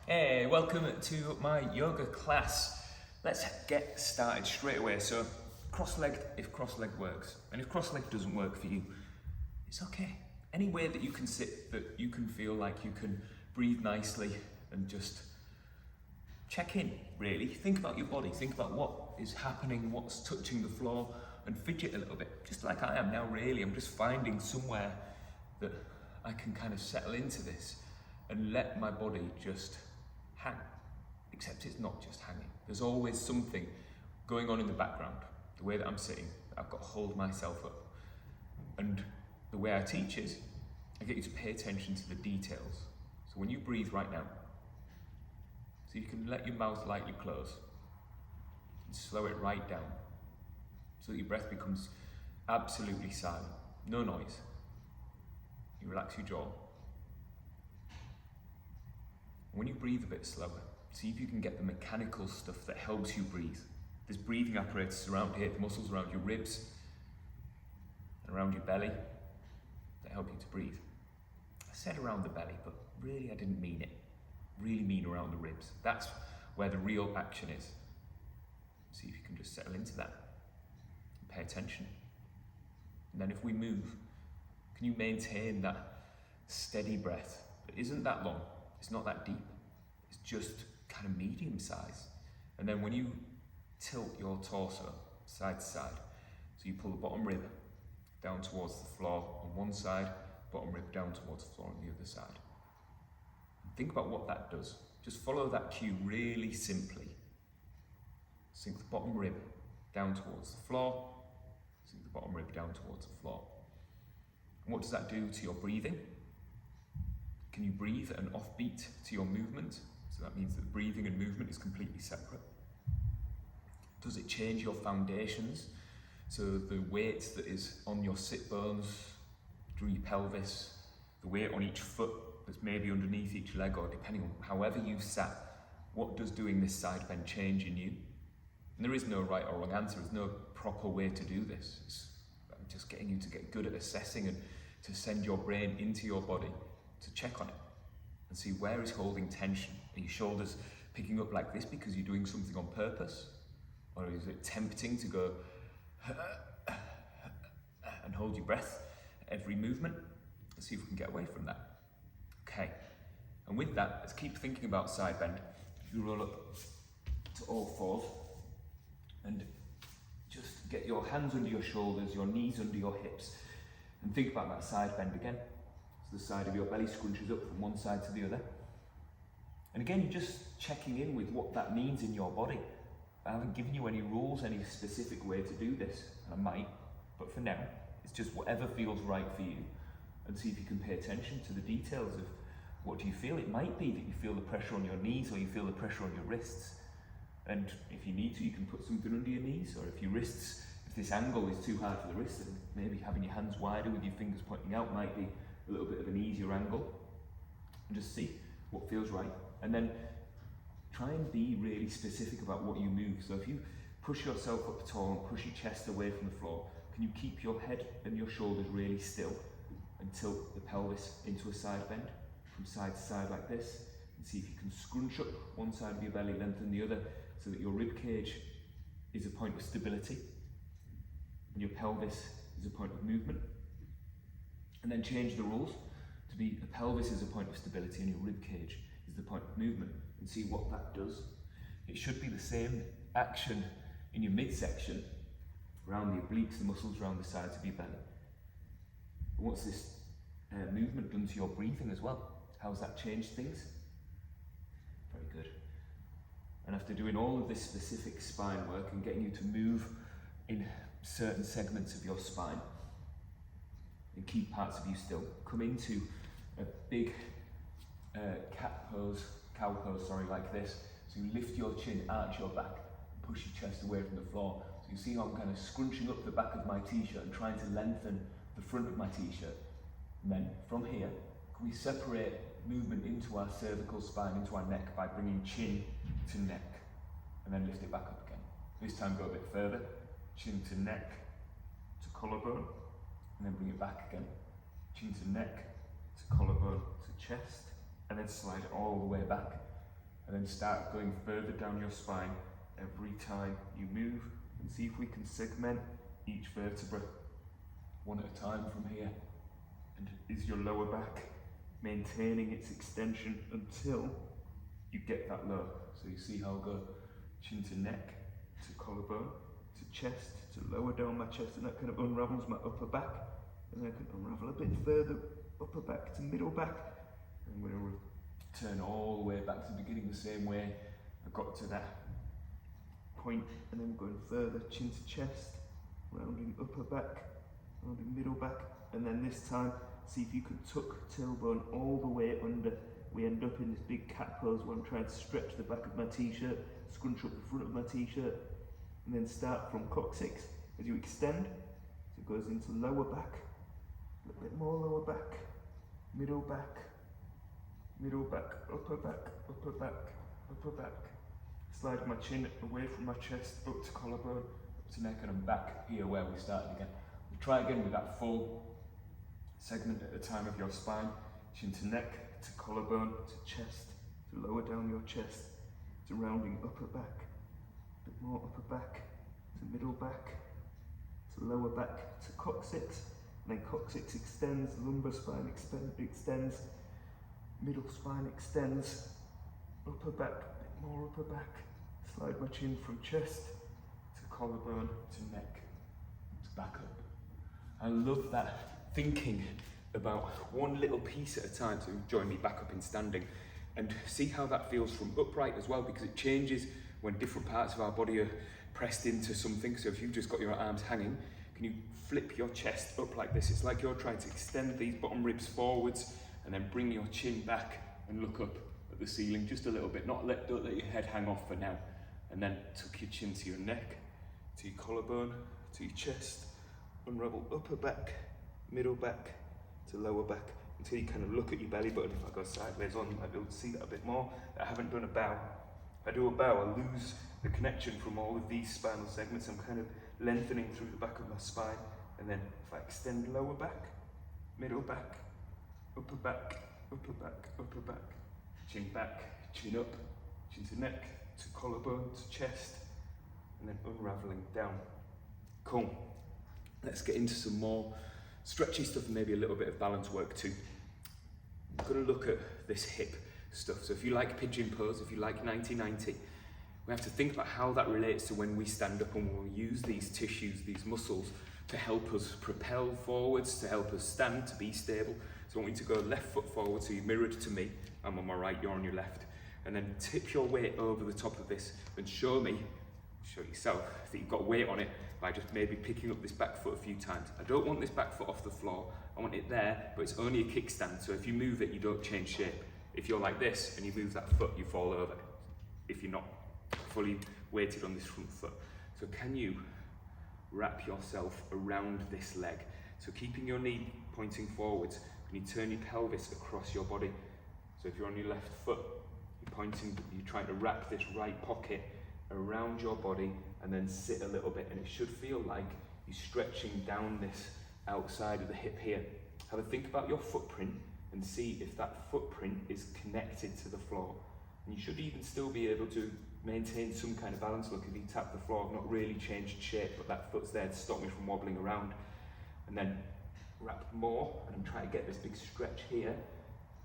Hey, welcome to my yoga class. Let's get started straight away. So, cross-legged if cross-legged works. And if cross-legged doesn't work for you, it's okay. Any way that you can sit, that you can feel like you can breathe nicely and just check in, really. Think about your body, think about what is happening, what's touching the floor, and fidget a little bit, just like I am now, really. I'm just finding somewhere that I can kind of settle into this and let my body just hang. Except it's not just hanging. There's always something going on in the background. The way that I'm sitting, I've got to hold myself up. And the way I teach is, I get you to pay attention to the details. So when you breathe right now, so you can let your mouth lightly close and slow it right down so that your breath becomes absolutely silent, no noise. You relax your jaw. When you breathe a bit slower, see if you can get the mechanical stuff that helps you breathe. There's breathing apparatus around here, the muscles around your ribs and around your belly that help you to breathe. I said around the belly, but really I didn't mean it. I really mean around the ribs. That's where the real action is. See if you can just settle into that and pay attention. And then if we move, can you maintain that steady breath that isn't that long? It's not that deep, it's just kind of medium size. And then when you tilt your torso side to side, so you pull the bottom rib down towards the floor on one side, bottom rib down towards the floor on the other side. And think about what that does. Just follow that cue really simply. Sink the bottom rib down towards the floor, sink the bottom rib down towards the floor. And what does that do to your breathing? Can you breathe an offbeat to your movement? So that means that breathing and movement is completely separate. Does it change your foundations? So the weight that is on your sit bones, through your pelvis, the weight on each foot that's maybe underneath each leg, or depending on however you've sat, what does doing this side bend change in you? And there is no right or wrong answer, there's no proper way to do this. It's just getting you to get good at assessing and to send your brain into your body to check on it and see where is holding tension. Are your shoulders picking up like this because you're doing something on purpose? Or is it tempting to go and hold your breath at every movement? Let's see if we can get away from that. Okay, and with that, let's keep thinking about side bend. If you roll up to all fours and just get your hands under your shoulders, your knees under your hips, and think about that side bend again. So the side of your belly scrunches up from one side to the other. And again, you're just checking in with what that means in your body. I haven't given you any rules, any specific way to do this, and I might, but for now, it's just whatever feels right for you, and see if you can pay attention to the details of what do you feel. It might be that you feel the pressure on your knees, or you feel the pressure on your wrists, and if you need to, you can put something under your knees, or if your wrists, if this angle is too hard for the wrists, then maybe having your hands wider with your fingers pointing out might be a little bit of an easier angle, and just see what feels right. And then try and be really specific about what you move. So if you push yourself up tall and push your chest away from the floor, can you keep your head and your shoulders really still and tilt the pelvis into a side bend from side to side like this? And see if you can scrunch up one side of your belly, lengthen the other, so that your rib cage is a point of stability and your pelvis is a point of movement. And then change the rules to be the pelvis is a point of stability and your rib cage is the point of movement, and see what that does. It should be the same action in your midsection, around the obliques, the muscles around the sides of your belly. But what's this movement done to your breathing as well? How's that changed things? Very good. And after doing all of this specific spine work and getting you to move in certain segments of your spine and keep parts of you still, come into a big cow pose, like this. So you lift your chin, arch your back, and push your chest away from the floor. So you see how I'm kind of scrunching up the back of my t-shirt and trying to lengthen the front of my t-shirt. And then from here, can we separate movement into our cervical spine, into our neck, by bringing chin to neck, and then lift it back up again. This time go a bit further, chin to neck, to collarbone, and then bring it back again. Chin to neck, to collarbone, to chest, and then slide it all the way back and then start going further down your spine every time you move, and see if we can segment each vertebra one at a time from here. And is your lower back maintaining its extension until you get that low? So you see how I'll go chin to neck, to collarbone, to chest, to lower down my chest, and that kind of unravels my upper back, and then I can unravel a bit further upper back to middle back, and I'm going to return all the way back to the beginning the same way I got to that point, and then going further, chin to chest, rounding upper back, rounding middle back, and then this time see if you can tuck tailbone all the way under. We end up in this big cat pose where I'm trying to stretch the back of my t-shirt, scrunch up the front of my t-shirt, and then start from coccyx as you extend. So it goes into lower back, a little bit more lower back, middle back, upper back, upper back, upper back. Slide my chin away from my chest, up to collarbone, up to neck, and I'm back here where we started again. We'll try again with that full segment at a time of your spine, chin to neck, to collarbone, to chest, to lower down your chest, to rounding upper back, a bit more upper back, to middle back, to lower back, to coccyx, and then coccyx extends, lumbar spine extends, middle spine extends, upper back, a bit more upper back, slide my chin from chest, to collarbone, to neck, to back up. I love that thinking about one little piece at a time. So join me back up in standing, and see how that feels from upright as well, because it changes when different parts of our body are pressed into something. So if you've just got your arms hanging, can you flip your chest up like this? It's like you're trying to extend these bottom ribs forwards, and then bring your chin back and look up at the ceiling just a little bit. Don't let your head hang off for now. And then tuck your chin to your neck, to your collarbone, to your chest, unravel upper back, middle back, to lower back, until you kind of look at your belly button. If I go sideways on, you might be able to see that a bit more. I haven't done a bow. If I do a bow, I lose the connection from all of these spinal segments. I'm kind of lengthening through the back of my spine. And then if I extend lower back, middle back, upper back, upper back, upper back, chin back, chin up, chin to neck, to collarbone, to chest, and then unraveling down. Cool. Let's get into some more stretchy stuff and maybe a little bit of balance work too. I'm going to look at this hip stuff. So if you like pigeon pose, if you like 90-90, we have to think about how that relates to when we stand up and when we use these tissues, these muscles, to help us propel forwards, to help us stand, to be stable. So I want you to go left foot forward, so you're mirrored to me. I'm on my right, you're on your left. And then tip your weight over the top of this and show yourself that you've got weight on it by just maybe picking up this back foot a few times. I don't want this back foot off the floor. I want it there, but it's only a kickstand. So if you move it, you don't change shape. If you're like this and you move that foot, you fall over. If you're not fully weighted on this front foot. So can you wrap yourself around this leg? So keeping your knee pointing forwards, and you turn your pelvis across your body. So if you're on your left foot, you're trying to wrap this right pocket around your body and then sit a little bit, and it should feel like you're stretching down this outside of the hip here. Have a think about your footprint and see if that footprint is connected to the floor. And you should even still be able to maintain some kind of balance. Look, if you tap the floor, I've not really changed shape, but that foot's there to stop me from wobbling around. And then wrap more, and I'm trying to get this big stretch here,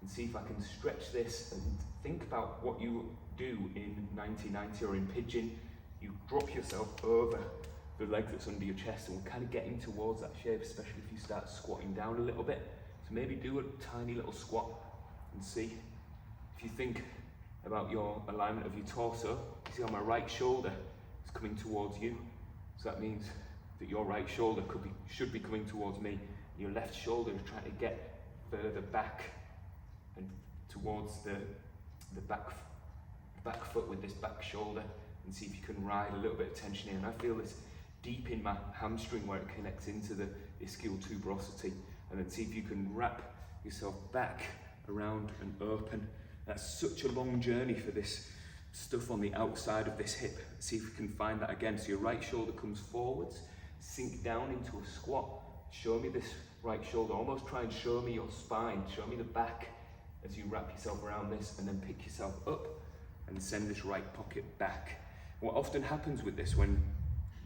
and see if I can stretch this, and think about what you do in 90-90 or in pigeon. You drop yourself over the leg that's under your chest, and we're kind of getting towards that shape, especially if you start squatting down a little bit. So maybe do a tiny little squat and see. If you think about your alignment of your torso, you see how my right shoulder is coming towards you. So that means that your right shoulder should be coming towards me. Your left shoulder is trying to get further back and towards the back foot with this back shoulder, and see if you can ride a little bit of tension here. And I feel this deep in my hamstring where it connects into the ischial tuberosity, and then see if you can wrap yourself back around and open. That's such a long journey for this stuff on the outside of this hip. See if you can find that again. So your right shoulder comes forwards, sink down into a squat. Show me this right shoulder, almost try and show me your spine, show me the back as you wrap yourself around this, and then pick yourself up and send this right pocket back. What often happens with this when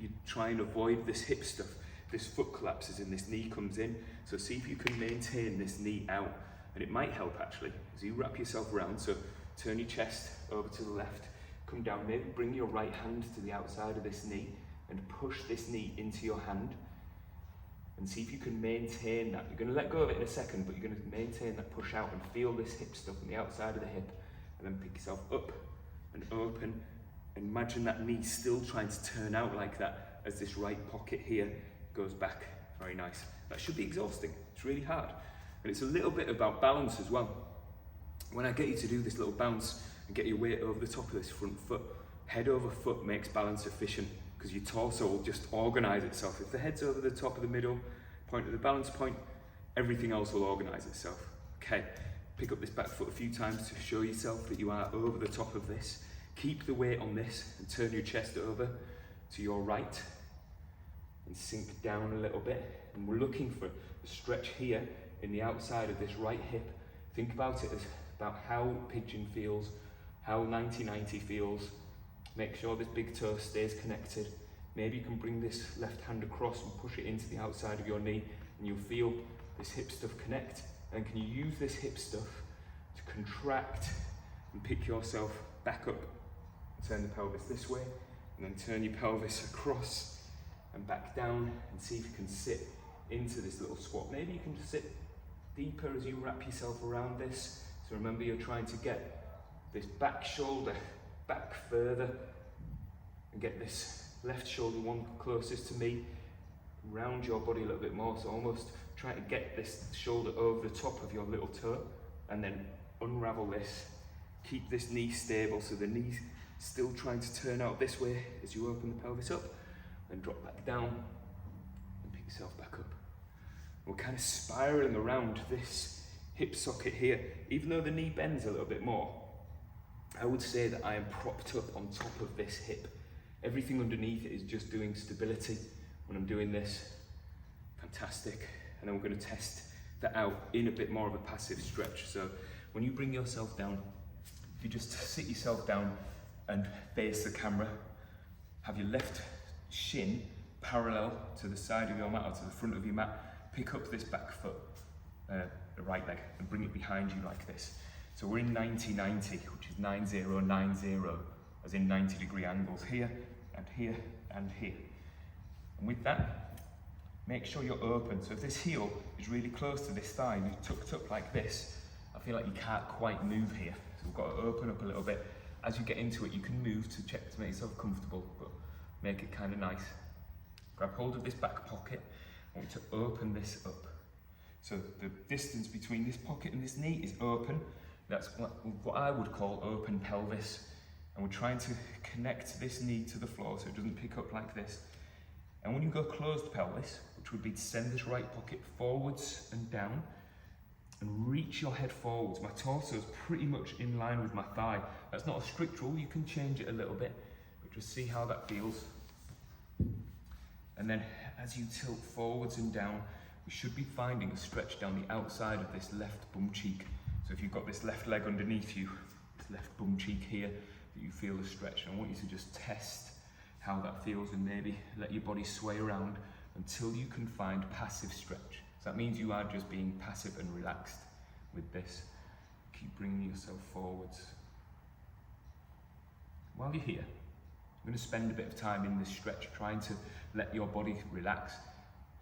you try and avoid this hip stuff, this foot collapses and this knee comes in. So see if you can maintain this knee out, and it might help actually as you wrap yourself around. So turn your chest over to the left, come down, maybe bring your right hand to the outside of this knee and push this knee into your hand, and see if you can maintain that. You're going to let go of it in a second, but you're going to maintain that push out and feel this hip stuff on the outside of the hip, and then pick yourself up and open. Imagine that knee still trying to turn out like that as this right pocket here goes back. Very nice. That should be exhausting. It's really hard. And it's a little bit about balance as well. When I get you to do this little bounce and get your weight over the top of this front foot, head over foot makes balance efficient because your torso will just organize itself. If the head's over the top of the middle point of the balance point, everything else will organize itself. Okay, pick up this back foot a few times to show yourself that you are over the top of this. Keep the weight on this and turn your chest over to your right and sink down a little bit. And we're looking for a stretch here in the outside of this right hip. Think about it as about how pigeon feels, how 90-90 feels. Make sure this big toe stays connected. Maybe you can bring this left hand across and push it into the outside of your knee, and you'll feel this hip stuff connect. And can you use this hip stuff to contract and pick yourself back up? Turn the pelvis this way, and then turn your pelvis across and back down, and see if you can sit into this little squat. Maybe you can just sit deeper as you wrap yourself around this. So remember, you're trying to get this back shoulder back further and get this left shoulder one closest to me, round your body a little bit more. So almost try to get this shoulder over the top of your little toe, and then unravel this. Keep this knee stable, so the knee's still trying to turn out this way as you open the pelvis up, and drop back down and pick yourself back up. We're kind of spiraling around this hip socket here. Even though the knee bends a little bit more, I would say that I am propped up on top of this hip. Everything underneath it is just doing stability when I'm doing this. Fantastic. And then we're going to test that out in a bit more of a passive stretch. So when you bring yourself down, if you just sit yourself down and face the camera, have your left shin parallel to the side of your mat or to the front of your mat, pick up this back foot, the right leg, and bring it behind you like this. So we're in 90-90, which is 90-90, as in 90-degree angles here and here and here. And with that, make sure you're open. So if this heel is really close to this thigh and you're tucked up like this, I feel like you can't quite move here. So we've got to open up a little bit. As you get into it, you can move to check to make yourself comfortable, but make it kind of nice. Grab hold of this back pocket. I want you to open this up. So the distance between this pocket and this knee is open. That's what I would call open pelvis. And we're trying to connect this knee to the floor so it doesn't pick up like this. And when you go closed pelvis, which would be to send this right pocket forwards and down, and reach your head forwards. My torso is pretty much in line with my thigh. That's not a strict rule, you can change it a little bit, but just see how that feels. And then as you tilt forwards and down, we should be finding a stretch down the outside of this left bum cheek. So if you've got this left leg underneath you, this left bum cheek here, that you feel a stretch. And I want you to just test how that feels and maybe let your body sway around until you can find passive stretch. So that means you are just being passive and relaxed with this. Keep bringing yourself forwards. While you're here, I'm going to spend a bit of time in this stretch trying to let your body relax.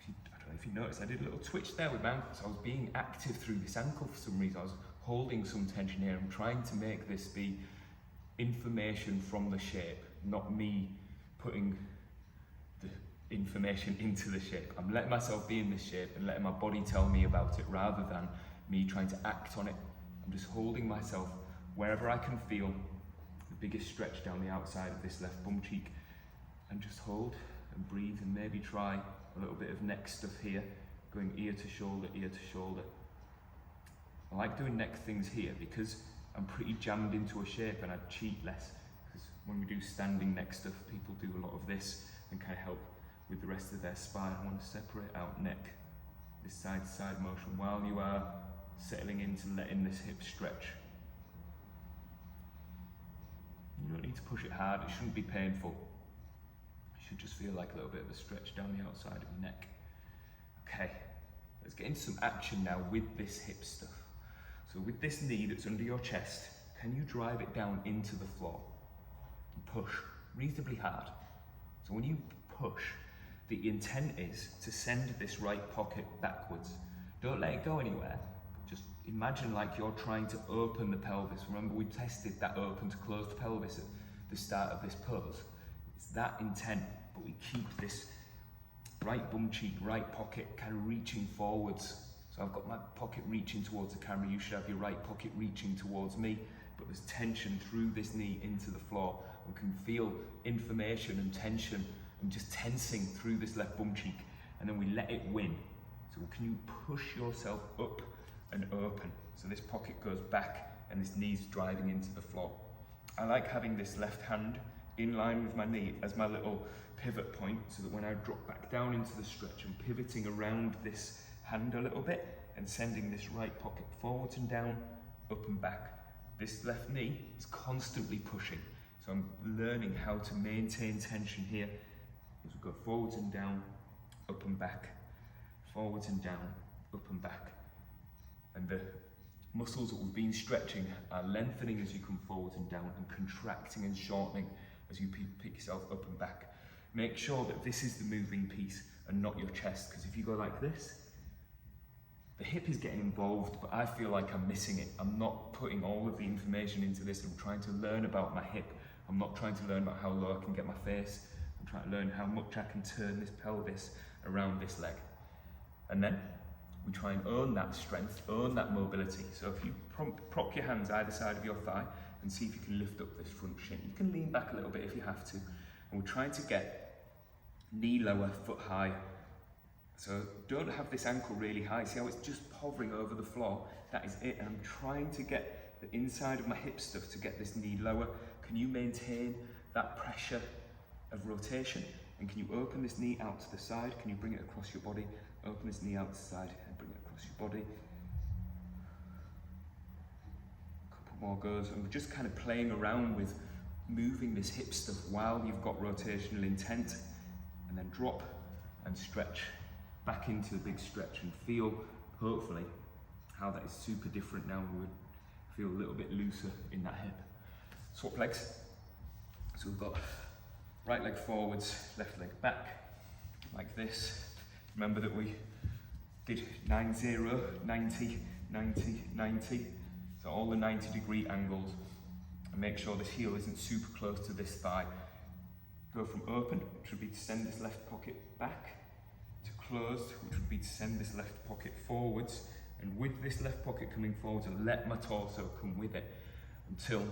I don't know if you noticed, I did a little twitch there with my ankle, so I was being active through this ankle for some reason. I was holding some tension here. I'm trying to make this be information from the shape, not me putting the information into the shape. I'm letting myself be in this shape and letting my body tell me about it rather than me trying to act on it. I'm just holding myself wherever I can feel the biggest stretch down the outside of this left bum cheek, and just hold and breathe and maybe try a little bit of neck stuff here, going ear to shoulder, ear to shoulder. I like doing neck things here because I'm pretty jammed into a shape and I cheat less, because when we do standing neck stuff, people do a lot of this and kind of help with the rest of their spine. I want to separate out neck, this side to side motion, while you are settling into letting this hip stretch. to push it hard, it shouldn't be painful. It should just feel like a little bit of a stretch down the outside of your neck. Okay, let's get into some action now with this hip stuff. So with this knee that's under your chest, can you drive it down into the floor and push reasonably hard? So when you push, the intent is to send this right pocket backwards. Don't let it go anywhere. Just imagine like you're trying to open the pelvis. Remember, we tested that open to closed pelvis at the start of this pose. It's that intent, but we keep this right bum cheek, right pocket kind of reaching forwards. So I've got my pocket reaching towards the camera. You should have your right pocket reaching towards me, but there's tension through this knee into the floor. We can feel information and tension and just tensing through this left bum cheek, and then we let it win. So can you push yourself up and open? So this pocket goes back and this knee's driving into the floor. I like having this left hand in line with my knee as my little pivot point, so that when I drop back down into the stretch, I'm pivoting around this hand a little bit and sending this right pocket forwards and down, up and back. This left knee is constantly pushing. So I'm learning how to maintain tension here as we go forwards and down, up and back, forwards and down, up and back. And the muscles that we've been stretching are lengthening as you come forwards and down, and contracting and shortening as you pick yourself up and back. Make sure that this is the moving piece and not your chest, because if you go like this, the hip is getting involved, but I feel like I'm missing it. I'm not putting all of the information into this. I'm trying to learn about my hip. I'm not trying to learn about how low I can get my face. I'm trying to learn how much I can turn this pelvis around this leg. And then we try and own that strength, own that mobility. So if you prop your hands either side of your thigh and see if you can lift up this front shin. You can lean back a little bit if you have to. And we're trying to get knee lower, foot high. So don't have this ankle really high. See how it's just hovering over the floor? That is it. And I'm trying to get the inside of my hip stuff to get this knee lower. Can you maintain that pressure of rotation? And can you open this knee out to the side? Can you bring it across your body? Open this knee out to the side and bring it across your body. A couple more goes. And we're just kind of playing around with moving this hip stuff while you've got rotational intent. And then drop and stretch back into the big stretch, and feel, hopefully, how that is super different now. We would feel a little bit looser in that hip. Swap legs. So we've got right leg forwards, left leg back, like this. Remember that we did 90, 90, 90, 90. So all the 90-degree angles. And make sure this heel isn't super close to this thigh. Go from open, which would be to send this left pocket back, to closed, which would be to send this left pocket forwards. And with this left pocket coming forwards, and let my torso come with it until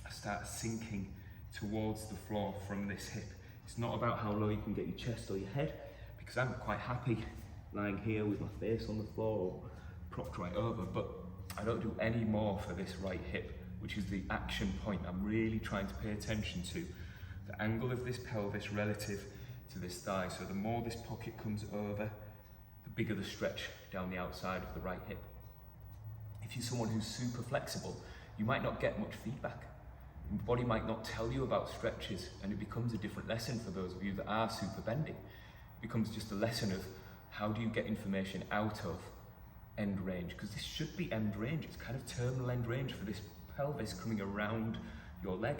I start sinking towards the floor from this hip. It's not about how low you can get your chest or your head, because I'm quite happy lying here with my face on the floor or propped right over, but I don't do any more for this right hip, which is the action point. I'm really trying to pay attention to the angle of this pelvis relative to this thigh. So the more this pocket comes over, the bigger the stretch down the outside of the right hip. If you're someone who's super flexible, you might not get much feedback. Your body might not tell you about stretches, and it becomes a different lesson for those of you that are super bending. It becomes just a lesson of how do you get information out of end range, because this should be end range. It's kind of terminal end range for this pelvis coming around your leg.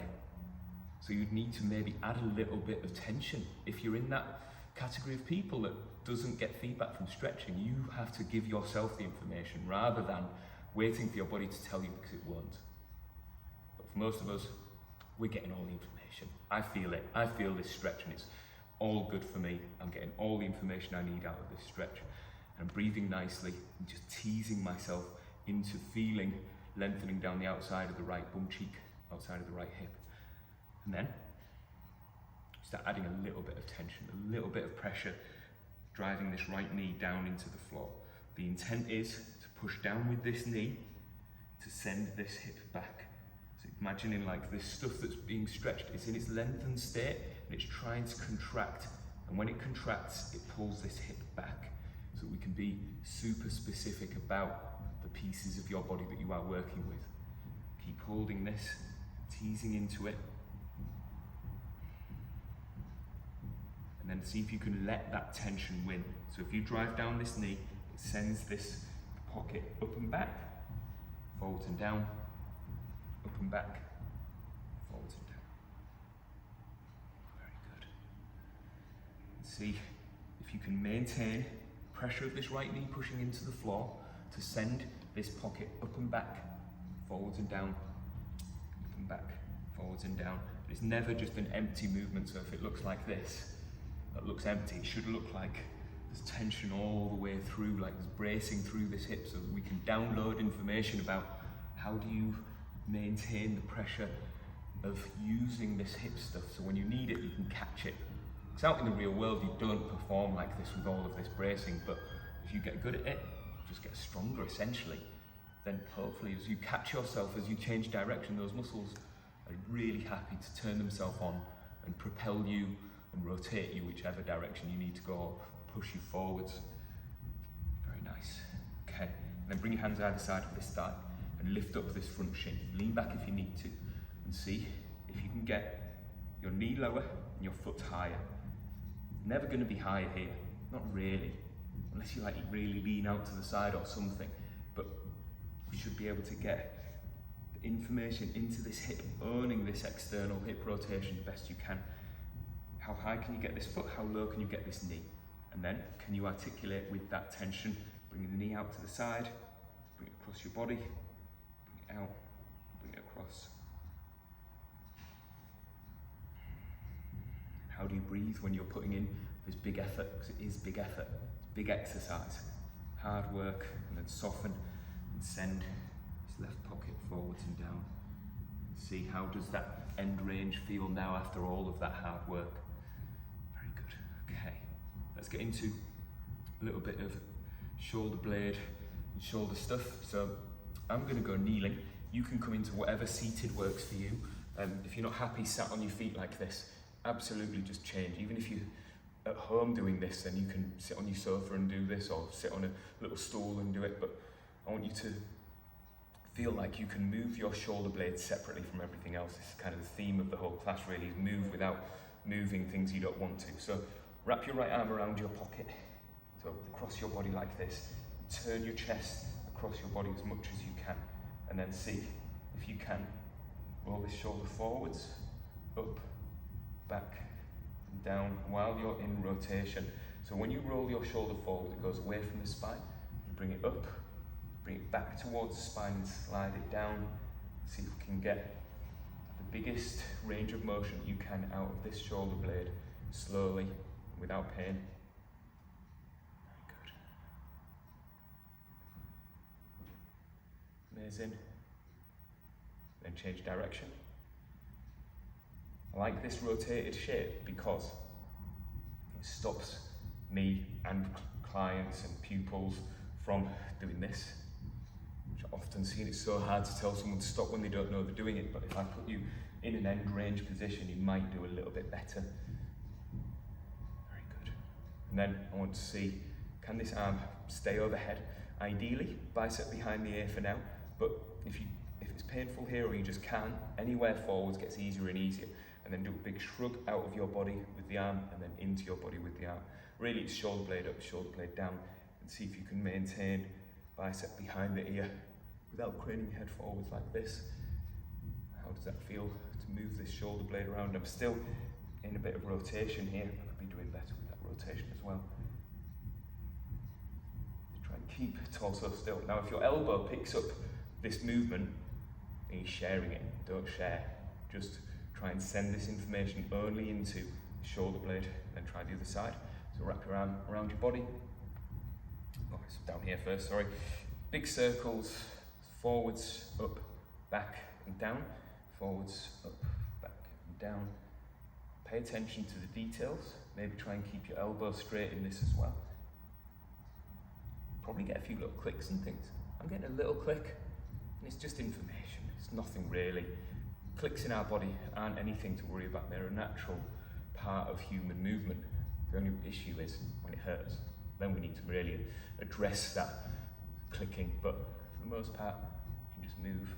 So you'd need to maybe add a little bit of tension. If you're in that category of people that doesn't get feedback from stretching, you have to give yourself the information rather than waiting for your body to tell you, because it won't. But for most of us, we're getting all the information. I feel it. I feel this stretch, and it's all good for me. I'm getting all the information I need out of this stretch. And I'm breathing nicely and just teasing myself into feeling lengthening down the outside of the right bum cheek, outside of the right hip. And then start adding a little bit of tension, a little bit of pressure, driving this right knee down into the floor. The intent is to push down with this knee to send this hip back. So imagining like this stuff that's being stretched is in its lengthened state and it's trying to contract. And when it contracts, it pulls this hip back. So we can be super specific about the pieces of your body that you are working with. Keep holding this, teasing into it. then see if you can let that tension win. So if you drive down this knee, it sends this pocket up and back, forwards and down, up and back, forwards and down. Very good. And see if you can maintain pressure of this right knee pushing into the floor to send this pocket up and back, forwards and down, up and back, forwards and down. It's never just an empty movement, so if it looks like this, that looks empty, it should look like there's tension all the way through, like there's bracing through this hip, so that we can download information about how do you maintain the pressure of using this hip stuff, so when you need it, you can catch it. Because out in the real world, you don't perform like this with all of this bracing, but if you get good at it, just get stronger essentially, then hopefully as you catch yourself, as you change direction, those muscles are really happy to turn themselves on and propel you and rotate you whichever direction you need to go, push you forwards. Very nice. Okay, and then bring your hands either side of this thigh and lift up this front shin. Lean back if you need to and see if you can get your knee lower and your foot higher. Never going to be higher here, not really, unless you like really lean out to the side or something, but we should be able to get information into this hip, owning this external hip rotation the best you can. How high can you get this foot? How low can you get this knee? And then, can you articulate with that tension? Bring the knee out to the side, bring it across your body, bring it out, bring it across. How do you breathe when you're putting in this big effort? Because it is big effort, it's big exercise. Hard work, and then soften and send left pocket forwards and down. See how does that end range feel now after all of that hard work. Very good. Okay, let's get into a little bit of shoulder blade and shoulder stuff. So I'm going to go kneeling. You can come into whatever seated works for you. If you're not happy sat on your feet like this, absolutely just change. Even if you're at home doing this, then you can sit on your sofa and do this, or sit on a little stool and do it, but I want you to feel like you can move your shoulder blades separately from everything else. This is kind of the theme of the whole class really, is move without moving things you don't want to. So wrap your right arm around your pocket, so across your body like this. Turn your chest across your body as much as you can, and then see if you can roll this shoulder forwards, up, back, and down while you're in rotation. So when you roll your shoulder forward, it goes away from the spine. You bring it up, bring it back towards the spine and slide it down. See if we can get the biggest range of motion you can out of this shoulder blade, slowly, without pain. Very good. Amazing. Then change direction. I like this rotated shape because it stops me and clients and pupils from doing this. I've often seen it's so hard to tell someone to stop when they don't know they're doing it, but if I put you in an end range position, you might do a little bit better. Very good. And then I want to see, can this arm stay overhead? Ideally, bicep behind the ear for now, but if it's painful here or you just can't, anywhere forwards gets easier and easier. And then do a big shrug out of your body with the arm and then into your body with the arm. Really, it's shoulder blade up, shoulder blade down, and see if you can maintain bicep behind the ear without craning your head forwards like this. How does that feel to move this shoulder blade around? I'm still in a bit of rotation here. I could be doing better with that rotation as well. Try and keep torso still. Now, if your elbow picks up this movement and you're sharing it, don't share. Just try and send this information only into the shoulder blade, and then try the other side. So wrap your arm around your body. Oh, it's down here first, sorry. Big circles, forwards, up, back and down. Forwards, up, back and down. Pay attention to the details. Maybe try and keep your elbow straight in this as well. Probably get a few little clicks and things. I'm getting a little click, and it's just information. It's nothing really. Clicks in our body aren't anything to worry about. They're a natural part of human movement. The only issue is when it hurts. Then we need to really address that clicking, but for the most part, you can just move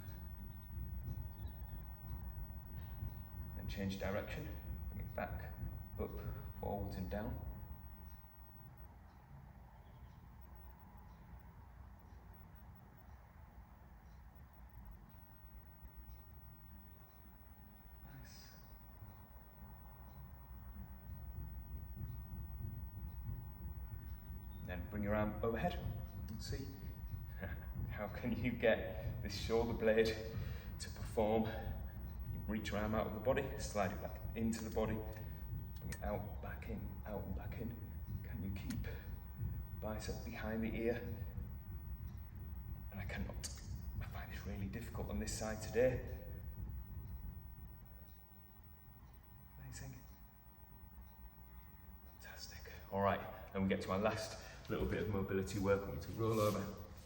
and change direction, bring it back, up, forwards and down. Nice. Then bring your arm overhead and see how can you get this shoulder blade to perform. You reach your arm out of the body, slide it back into the body, bring it out, back in, out and back in. Can you keep bicep behind the ear? And I cannot. I find this really difficult on this side today. Amazing. Fantastic. All right, and we get to our last little bit of mobility work. I want you to roll over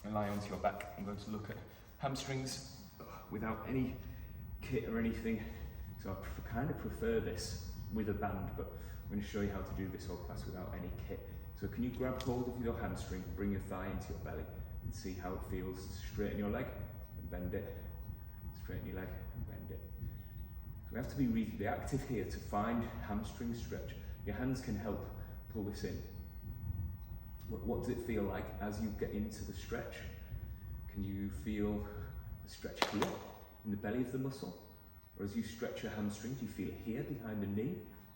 and lie onto your back. I'm going to look at hamstrings without any kit or anything. So I kind of prefer this with a band, but I'm going to show you how to do this whole class without any kit. So can you grab hold of your hamstring, bring your thigh into your belly and see how it feels. Straighten your leg and bend it. Straighten your leg and bend it. So we have to be really active here to find hamstring stretch. Your hands can help pull this in. What does it feel like as you get into the stretch? Can you feel the stretch here in the belly of the muscle? Or as you stretch your hamstring, do you feel it here behind the knee?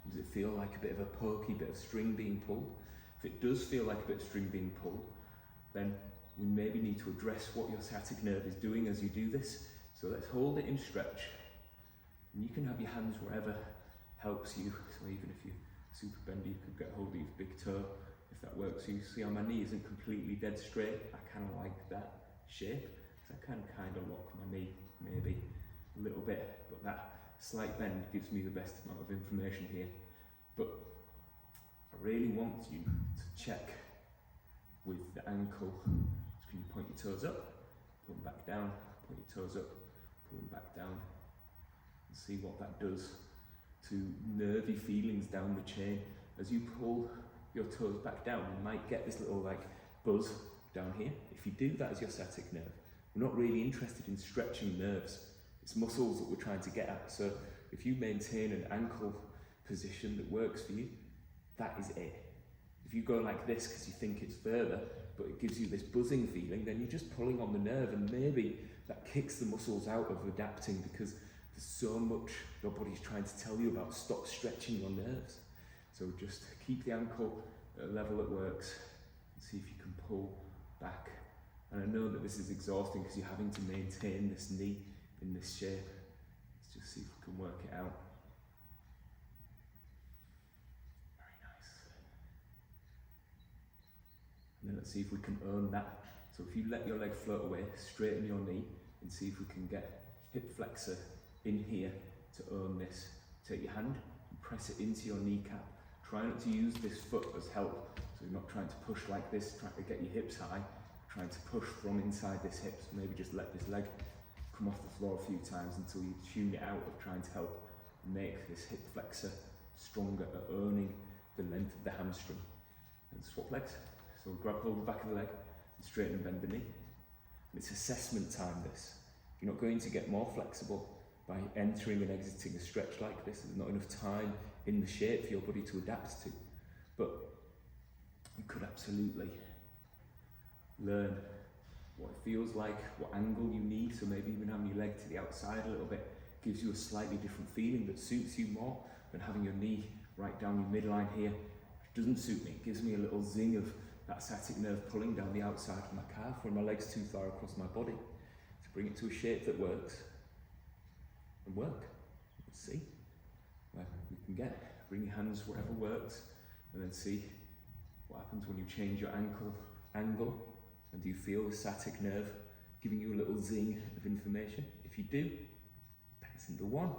Does it feel like a bit of a pokey bit of string being pulled? If it does feel like a bit of string being pulled, then we maybe need to address what your sciatic nerve is doing as you do this. So let's hold it in stretch. And you can have your hands wherever helps you. So even if you're super bendy, you could get hold of your big toe, if that works. So you see how my knee isn't completely dead straight. I kind of like that shape. So I can kind of lock my knee maybe a little bit, but that slight bend gives me the best amount of information here. But I really want you to check with the ankle. So can you point your toes up, pull them back down, point your toes up, pull them back down, and see what that does to nervy feelings down the chain. As you pull your toes back down, you might get this little like buzz down here. If you do that as your sciatic nerve, we're not really interested in stretching nerves. It's muscles that we're trying to get at. So if you maintain an ankle position that works for you, that is it. If you go like this because you think it's further, but it gives you this buzzing feeling, then you're just pulling on the nerve, and maybe that kicks the muscles out of adapting because there's so much your body's trying to tell you about. Stop stretching your nerves. So just keep the ankle at a level that works and see if you can pull back. And I know that this is exhausting because you're having to maintain this knee in this shape. Let's just see if we can work it out. Very nice. And then let's see if we can earn that. So if you let your leg float away, straighten your knee and see if we can get hip flexor in here to earn this. Take your hand and press it into your kneecap. Try not to use this foot as help. So you're not trying to push like this, trying to get your hips high, trying to push from inside this hip. So maybe just let this leg come off the floor a few times until you tune it out of trying to help make this hip flexor stronger at earning the length of the hamstring. And swap legs. So grab hold of the back of the leg and straighten and bend the knee. And it's assessment time, this. You're not going to get more flexible by entering and exiting a stretch like this. There's not enough time in the shape for your body to adapt to. But you could absolutely learn what it feels like, what angle you need. So maybe even having your leg to the outside a little bit gives you a slightly different feeling that suits you more than having your knee right down your midline here, which doesn't suit me. It gives me a little zing of that sciatic nerve pulling down the outside of my calf when my leg's too far across my body. To bring it to a shape that works and work. Let's see where we can get. Bring your hands wherever works and then see what happens when you change your ankle angle. And do you feel the sciatic nerve giving you a little zing of information? If you do, that isn't the one.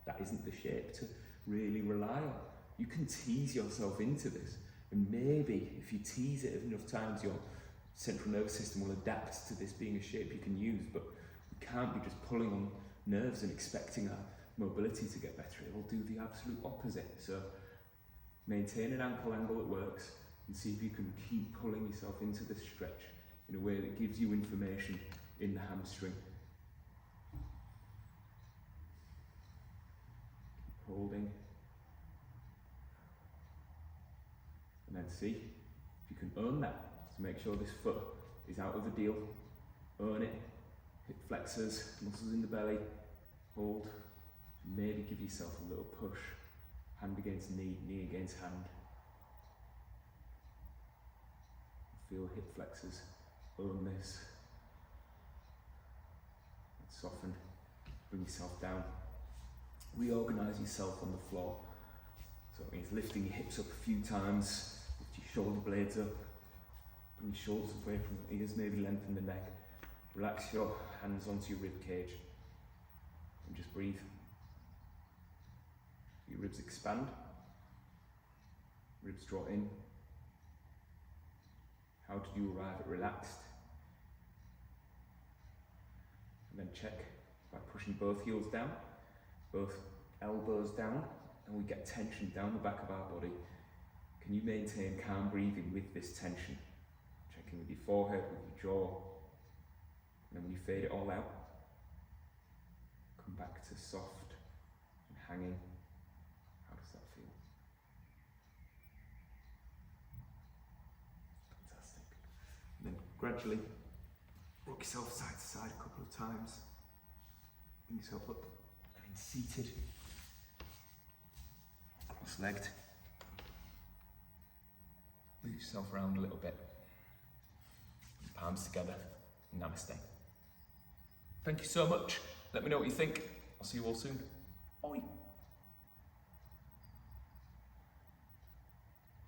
That isn't the shape to really rely on. You can tease yourself into this. And maybe if you tease it enough times, your central nervous system will adapt to this being a shape you can use. But we can't be just pulling on nerves and expecting our mobility to get better. It will do the absolute opposite. So maintain an ankle angle that works and see if you can keep pulling yourself into this stretch in a way that gives you information in the hamstring. Keep holding. see if you can earn that. So make sure this foot is out of the deal. Earn it. Hip flexors, muscles in the belly. Hold. Maybe give yourself a little push. Hand against knee, knee against hand. Feel hip flexors. Earn this. Soften. Bring yourself down. Reorganize yourself on the floor. So it means lifting your hips up a few times, lift your shoulder blades up, bring your shoulders away from your ears, maybe lengthen the neck. Relax your hands onto your rib cage and just breathe. Your ribs expand, ribs draw in. How did you arrive at relaxed? And then check by pushing both heels down, both elbows down, and we get tension down the back of our body. Can you maintain calm breathing with this tension? Checking with your forehead, with your jaw. And then when you fade it all out, come back to soft and hanging. How does that feel? Fantastic. And then gradually rock yourself side to side a couple of times. Bring yourself up and then seated. Cross-legged. Move yourself around a little bit. Palms together. Namaste. Thank you so much. Let me know what you think. I'll see you all soon. Bye.